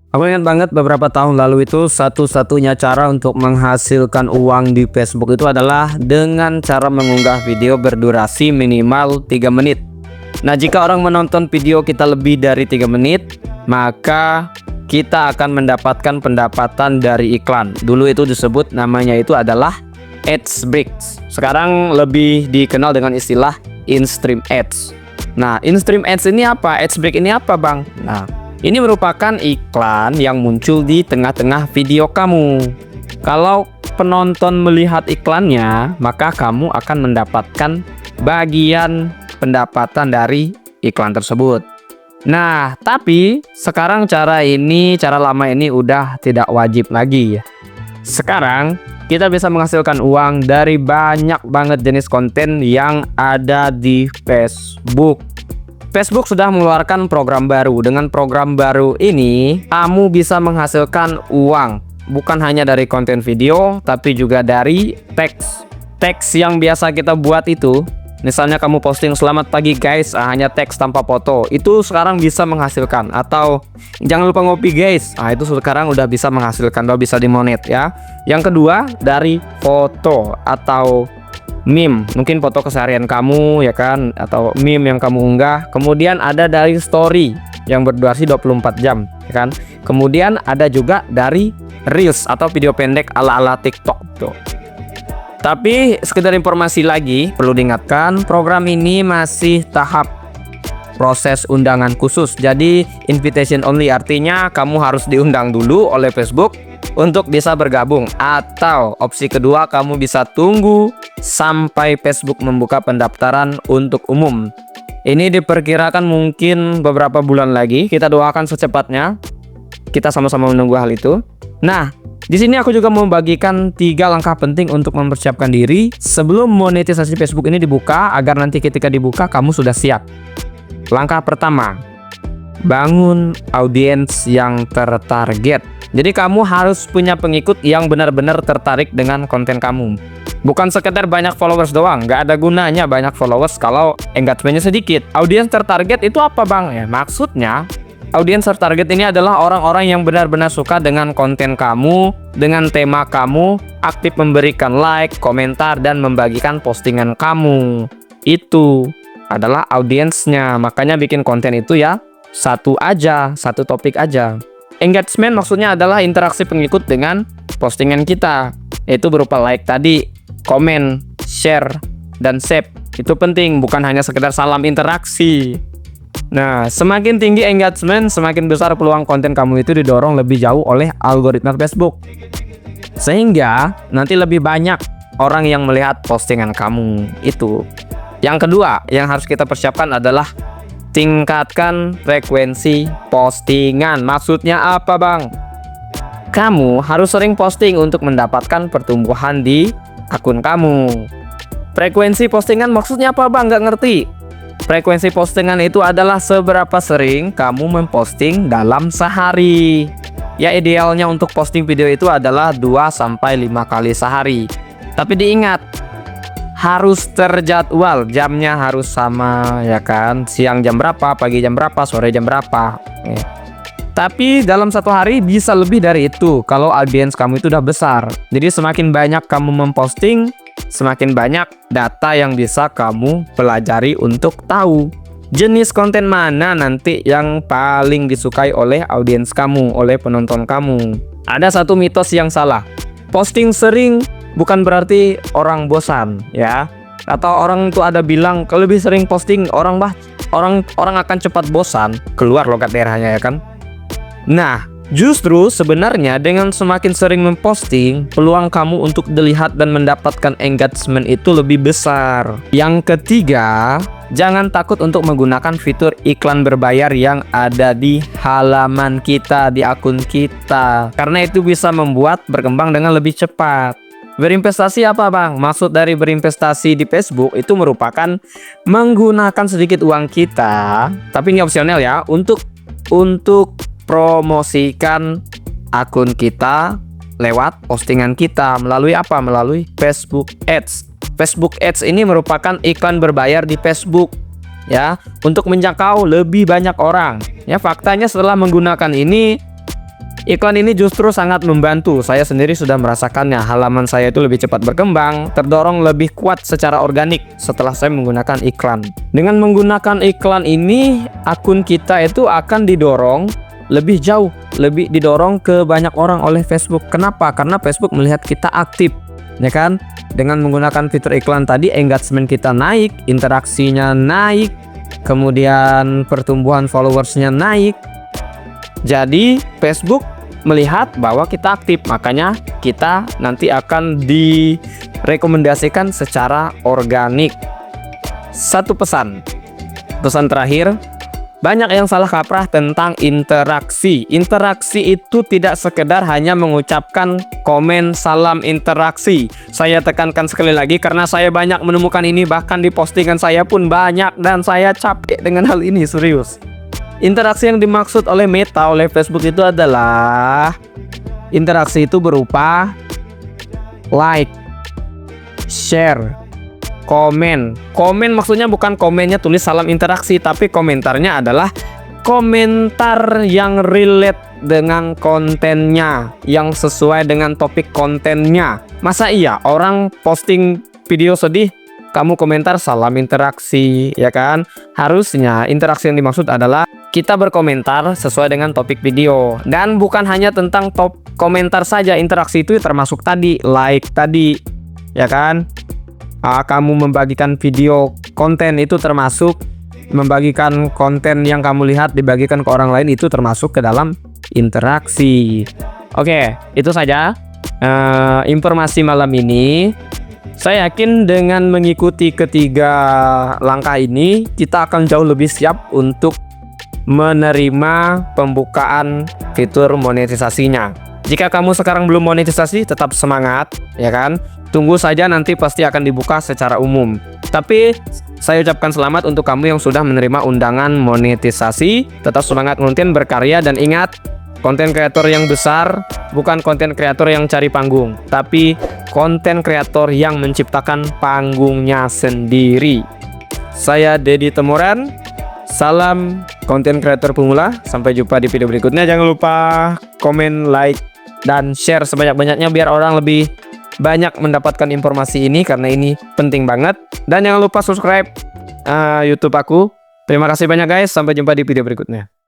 Aku ingat banget beberapa tahun lalu itu satu-satunya cara untuk menghasilkan uang di Facebook itu adalah dengan cara mengunggah video berdurasi minimal 3 menit. Nah, jika orang menonton video kita lebih dari 3 menit, maka kita akan mendapatkan pendapatan dari iklan. Dulu itu disebut namanya itu adalah Ads Breaks. Sekarang lebih dikenal dengan istilah in-stream ads. Nah, in-stream ads ini apa? Ads break ini apa, Bang? Nah, ini merupakan iklan yang muncul di tengah-tengah video kamu. Kalau penonton melihat iklannya, maka kamu akan mendapatkan bagian pendapatan dari iklan tersebut. Nah, tapi sekarang cara lama ini udah tidak wajib lagi ya. Sekarang kita bisa menghasilkan uang dari banyak banget jenis konten yang ada di Facebook. Facebook sudah mengeluarkan program baru. Dengan program baru ini, kamu bisa menghasilkan uang. Bukan hanya dari konten video, tapi juga dari teks. Teks yang biasa kita buat itu, misalnya kamu posting "Selamat pagi guys", hanya teks tanpa foto. Itu sekarang bisa menghasilkan. Atau "Jangan lupa ngopi guys", itu sekarang udah bisa menghasilkan, udah bisa dimonet ya. Yang kedua, dari foto atau meme, mungkin foto keseharian kamu ya kan, atau meme yang kamu unggah. Kemudian ada dari story yang berdurasi 24 jam ya kan. Kemudian ada juga dari reels atau video pendek ala-ala TikTok tuh. Tapi sekedar informasi lagi, perlu diingatkan, program ini masih tahap proses undangan khusus. Jadi invitation only, artinya kamu harus diundang dulu oleh Facebook untuk bisa bergabung. Atau opsi kedua, kamu bisa tunggu sampai Facebook membuka pendaftaran untuk umum. Ini diperkirakan mungkin beberapa bulan lagi. Kita doakan secepatnya. Kita sama-sama menunggu hal itu. Nah, di sini aku juga mau membagikan 3 langkah penting untuk mempersiapkan diri sebelum monetisasi Facebook ini dibuka, agar nanti ketika dibuka kamu sudah siap. Langkah pertama, bangun audiens yang tertarget. Jadi kamu harus punya pengikut yang benar-benar tertarik dengan konten kamu. Bukan sekedar banyak followers doang, nggak ada gunanya banyak followers kalau engagementnya sedikit. Audiens tertarget itu apa, Bang? Ya, maksudnya audiens tertarget ini adalah orang-orang yang benar-benar suka dengan konten kamu, dengan tema kamu, aktif memberikan like, komentar, dan membagikan postingan kamu. Itu adalah audiensnya. Makanya bikin konten itu ya satu topik aja. Engagement maksudnya adalah interaksi pengikut dengan postingan kita. Itu berupa like tadi, komen, share, dan save. Itu penting, bukan hanya sekedar salam interaksi. Nah, semakin tinggi engagement, semakin besar peluang konten kamu itu didorong lebih jauh oleh algoritma Facebook. Sehingga nanti lebih banyak orang yang melihat postingan kamu itu. Yang kedua yang harus kita persiapkan adalah tingkatkan frekuensi postingan. Maksudnya apa, Bang? Kamu harus sering posting untuk mendapatkan pertumbuhan di akun kamu. Frekuensi postingan maksudnya apa, Bang? Nggak ngerti. Frekuensi postingan itu adalah seberapa sering kamu memposting dalam sehari. Ya, idealnya untuk posting video itu adalah 2-5 kali sehari. Tapi diingat, harus terjadwal, jamnya harus sama ya kan. Siang jam berapa, pagi jam berapa, sore jam berapa. Tapi dalam satu hari bisa lebih dari itu kalau audiens kamu itu udah besar. Jadi semakin banyak kamu memposting, semakin banyak data yang bisa kamu pelajari untuk tahu jenis konten mana nanti yang paling disukai oleh audiens kamu, oleh penonton kamu. Ada satu mitos yang salah. Posting sering bukan berarti orang bosan ya. Atau orang tuh ada bilang kalau lebih sering posting orang akan cepat bosan. Keluar logat daerahnya ya kan. Nah, justru sebenarnya dengan semakin sering memposting, peluang kamu untuk dilihat dan mendapatkan engagement itu lebih besar. Yang ketiga, jangan takut untuk menggunakan fitur iklan berbayar yang ada di halaman kita, di akun kita. Karena itu bisa membuat berkembang dengan lebih cepat. Berinvestasi apa, Bang? Maksud dari berinvestasi di Facebook itu merupakan menggunakan sedikit uang kita, tapi ini opsional ya, untuk promosikan akun kita lewat postingan kita. Melalui apa? Melalui Facebook Ads. Facebook Ads ini merupakan iklan berbayar di Facebook ya, untuk menjangkau lebih banyak orang. Ya, faktanya setelah menggunakan ini Iklan ini justru sangat membantu. Saya sendiri sudah merasakannya. Halaman saya itu lebih cepat berkembang, terdorong lebih kuat secara organik setelah saya menggunakan iklan. Dengan menggunakan iklan ini, akun kita itu akan didorong lebih jauh, lebih didorong ke banyak orang oleh Facebook. Kenapa? Karena Facebook melihat kita aktif, ya kan? Dengan menggunakan fitur iklan tadi, engagement kita naik, interaksinya naik, kemudian pertumbuhan followersnya naik. Jadi Facebook melihat bahwa kita aktif, makanya kita nanti akan direkomendasikan secara organik. Satu pesan terakhir, banyak yang salah kaprah tentang interaksi. Interaksi itu tidak sekedar hanya mengucapkan komen salam interaksi. Saya tekankan sekali lagi karena saya banyak menemukan ini, bahkan di postingan saya pun banyak, dan saya capek dengan hal ini, serius. Interaksi yang dimaksud oleh Meta, oleh Facebook itu adalah interaksi itu berupa like, share, komen. Komen maksudnya bukan komennya tulis salam interaksi, tapi komentarnya adalah komentar yang relate dengan kontennya, yang sesuai dengan topik kontennya. Masa iya orang posting video sedih, kamu komentar salam interaksi, ya kan? Harusnya interaksi yang dimaksud adalah kita berkomentar sesuai dengan topik video. Dan bukan hanya tentang komentar saja, interaksi itu termasuk tadi, like tadi, ya kan? Kamu membagikan video konten itu termasuk membagikan konten yang kamu lihat dibagikan ke orang lain, itu termasuk ke dalam interaksi. Oke, itu saja informasi malam ini. Saya yakin dengan mengikuti ketiga langkah ini, kita akan jauh lebih siap untuk menerima pembukaan fitur monetisasinya. Jika kamu sekarang belum monetisasi, tetap semangat, ya kan? Tunggu saja, nanti pasti akan dibuka secara umum. Tapi saya ucapkan selamat untuk kamu yang sudah menerima undangan monetisasi. Tetap semangat konten berkarya, dan ingat, konten kreator yang besar bukan konten kreator yang cari panggung, tapi konten kreator yang menciptakan panggungnya sendiri. Saya Dedi Temoran, salam konten kreator pemula. Sampai jumpa di video berikutnya. Jangan lupa komen, like, dan share sebanyak-banyaknya biar orang lebih banyak mendapatkan informasi ini, karena ini penting banget. Dan jangan lupa subscribe YouTube aku. Terima kasih banyak guys, sampai jumpa di video berikutnya.